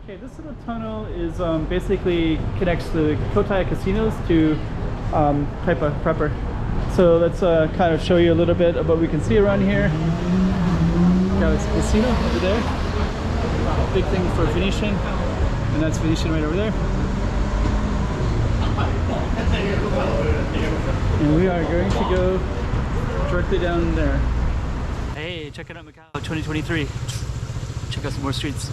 Okay, this little tunnel is basically connects the Kotai casinos to Taipa proper. So let's kind of show you a little bit of what we can see around here. Got this casino over there, a big thing for Venetian, and that's Venetian right over there. And we are going to go directly down there. Hey, check it out, Macau 2023. Check out some more streets.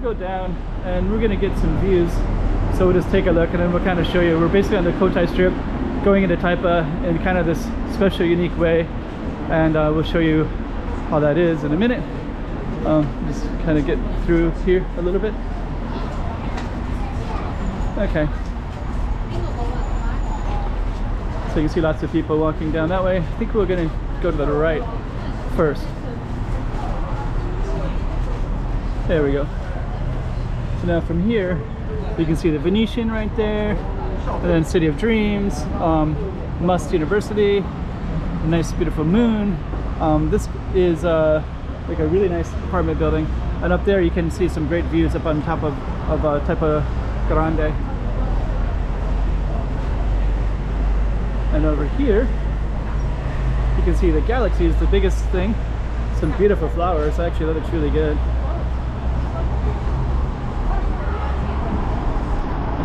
Go down and we're gonna get some views, so we'll just take a look and then we'll kind of show you. We're basically on the Kotai strip going into Taipa in kind of this special unique way, and we'll show you how that is in a minute. Just kind of get through here a little bit. Okay, so you can see lots of people walking down that way. I think we're gonna go to the right first. There we go. So now from here, you can see the Venetian right there, and then City of Dreams, Must University, a nice beautiful moon. This is like a really nice apartment building, and up there you can see some great views up on top of Taipa Grande. And over here, you can see the galaxy is the biggest thing. Some beautiful flowers. Actually, that looks really good.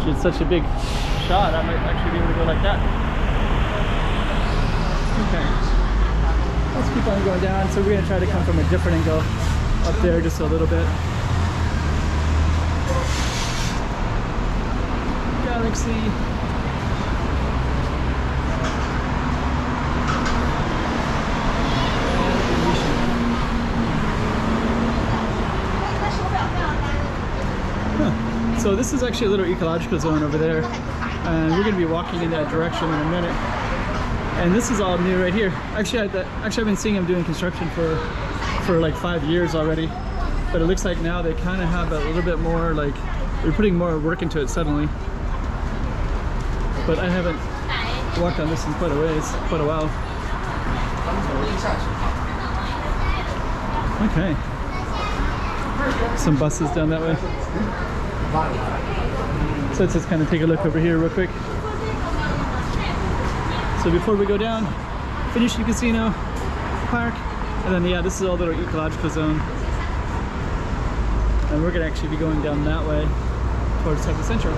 It's such a big shot, I might actually be able to go like that. Okay, let's keep on going down. So we're going to try to come from a different angle up there just a little bit. Galaxy. So this is actually a little ecological zone over there, and we're going to be walking in that direction in a minute. And this is all new right here. Actually, I've been seeing them doing construction for like 5 years already, but it looks like now they kind of have a little bit more, like they're putting more work into it suddenly. But I haven't walked on this in quite a while. Okay. Some buses down that way. So let's just kind of take a look over here real quick. So before we go down, Venetian Casino, Park, and then yeah, this is all little ecological zone. And we're gonna actually be going down that way towards Taipa Central.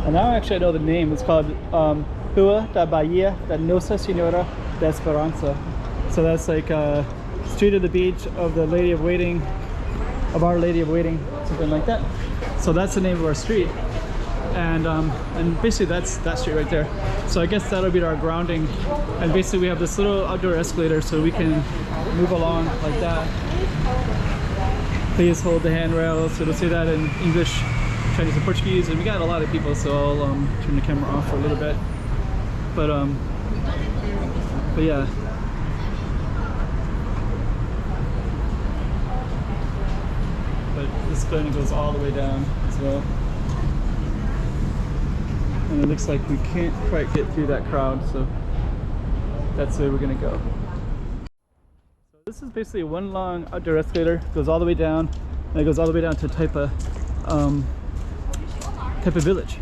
And now actually I know the name. It's called Rua da Bahia da Nossa Senhora da Esperanc. So that's like Street of the Beach of the Lady of Waiting, of Our Lady of Waiting, something like that. So that's the name of our street, and basically that's that street right there. So I guess that'll be our grounding, and basically we have this little outdoor escalator so we can move along like that. Please hold the handrails. So it'll say that in English, Chinese, and Portuguese, and we got a lot of people, so I'll turn the camera off for a little bit. But yeah. This building goes all the way down as well, and it looks like we can't quite get through that crowd, so that's where we're gonna go. So this is basically one long outdoor escalator, goes all the way down, and it goes all the way down to Taipa, Taipa Village.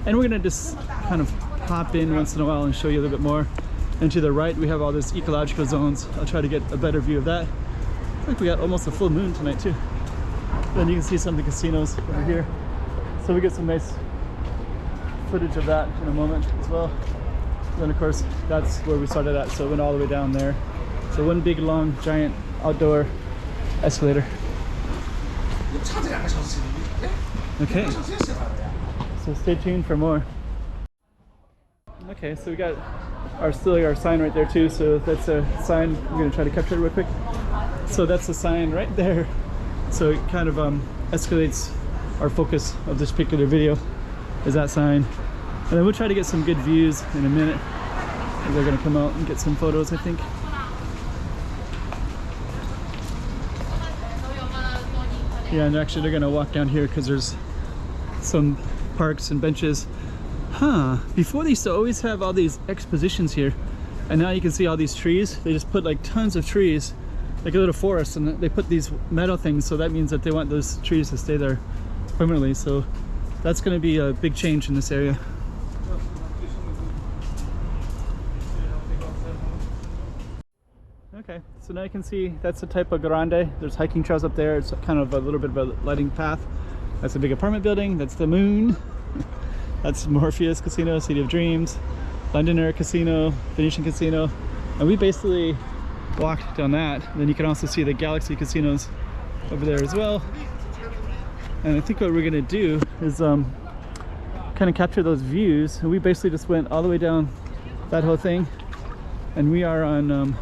And we're gonna just kind of pop in once in a while and show you a little bit more. And to the right we have all these ecological zones. I'll try to get a better view of that. I think we got almost a full moon tonight too. Then you can see some of the casinos over here. So we get some nice footage of that in a moment as well. And then of course that's where we started at, so it went all the way down there. So one big long giant outdoor escalator. Okay, so stay tuned for more. Okay, so we got our sign right there too, so that's a sign. I'm going to try to capture it real quick. So that's the sign right there. So it kind of escalates our focus of this particular video, is that sign. And then we'll try to get some good views in a minute. They're going to come out and get some photos, I think. Yeah, and actually they're gonna walk down here because there's some parks and benches. Huh, before they used to always have all these expositions here, and now you can see all these trees. They just put like tons of trees, like a little forest, and they put these metal things, so that means that they want those trees to stay there permanently. So that's going to be a big change in this area. Okay, so now you can see that's the Taipa Grande. There's hiking trails up there. It's kind of a little bit of a lighting path. That's a big apartment building. That's the moon. That's Morpheus Casino, City of Dreams, Londoner Casino, Venetian Casino. And we basically walked down that. And then you can also see the Galaxy casinos over there as well. And I think what we're gonna do is kind of capture those views. And we basically just went all the way down that whole thing. And we are on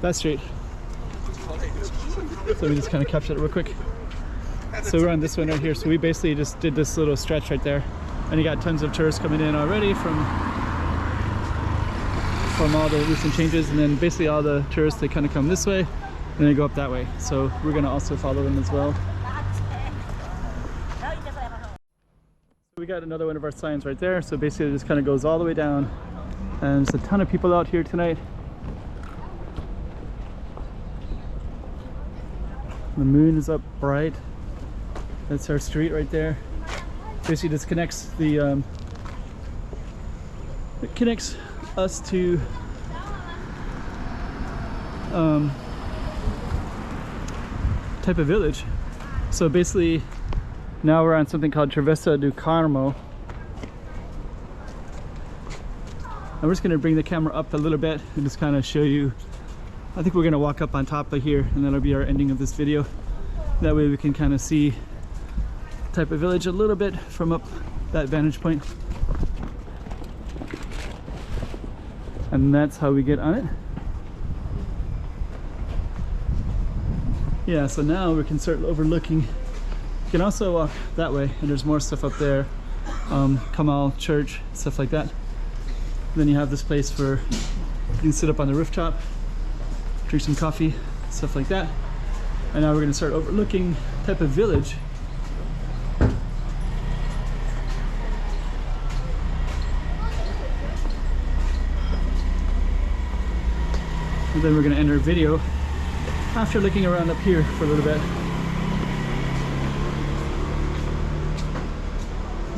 that street. So we just kind of captured it real quick. So we're on this one right here. So we basically just did this little stretch right there. And you got tons of tourists coming in already from all the recent changes. And then basically all the tourists, they kind of come this way and they go up that way. So we're gonna also follow them as well. We got another one of our signs right there. So basically it just kind of goes all the way down. And there's a ton of people out here tonight. The moon is up bright. That's our street right there. Basically just connects the it connects us to Taipa village. So basically now we're on something called Travessa do Carmo. I'm just going to bring the camera up a little bit and just kind of show you. I think we're going to walk up on top of here, and that'll be our ending of this video. That way we can kind of see Taipa village a little bit from up that vantage point. And that's how we get on it. Yeah, so now we can start overlooking. You can also walk that way, and there's more stuff up there. Kamal Church, stuff like that. Then you have this place where you can sit up on the rooftop, drink some coffee, stuff like that. And now we're going to start overlooking Taipa village. And then we're going to end our video after looking around up here for a little bit.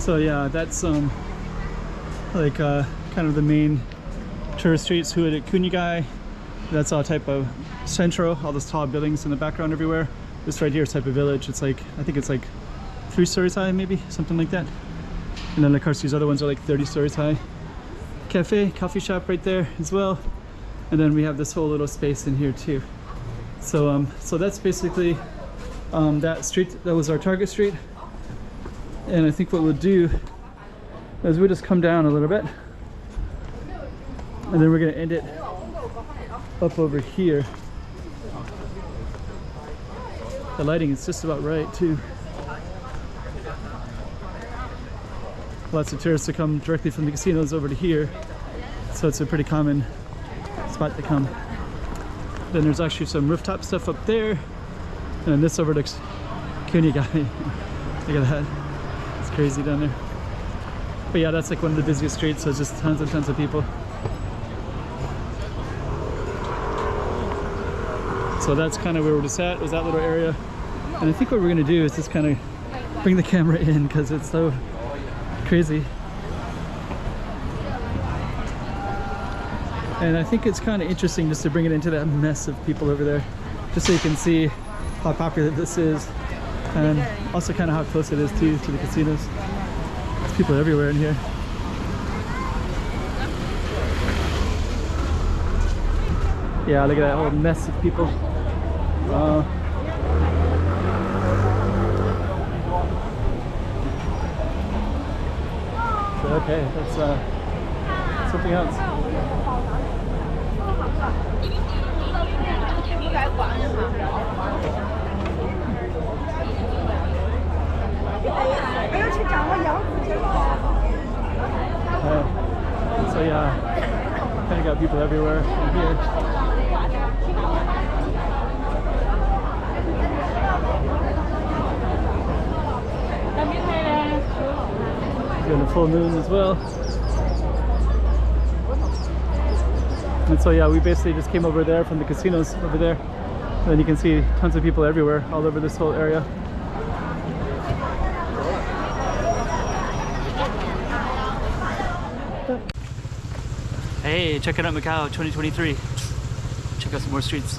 So yeah, that's like kind of the main tourist streets. Kunigai, that's all Taipa Central, all those tall buildings in the background everywhere. This right here is Taipa village. It's like, I think it's like 3 stories high, maybe something like that. And then of course these other ones are like 30 stories high. Coffee shop right there as well. And then we have this whole little space in here too. So so that's basically that street. That was our target street. And I think what we'll do is we'll just come down a little bit, and then we're going to end it up over here. The lighting is just about right too. Lots of tourists to come directly from the casinos over to here, so it's a pretty common spot to come. Then there's actually some rooftop stuff up there, and this overlooks Kunigai. Look at that, it's crazy down there. But yeah, that's like one of the busiest streets, so it's just tons and tons of people. So that's kind of where we're just at, was that little area. And I think what we're gonna do is just kind of bring the camera in because it's so crazy. And I think it's kind of interesting just to bring it into that mess of people over there, just so you can see how popular this is, and also kind of how close it is to the casinos. There's people everywhere in here. Yeah, look at that whole mess of people. So, okay, that's something else. So yeah, kind of got people everywhere in here. full moon as well. And so yeah, we basically just came over there from the casinos over there. And then you can see tons of people everywhere, all over this whole area. Hey, checking out Macau 2023. Check out some more streets.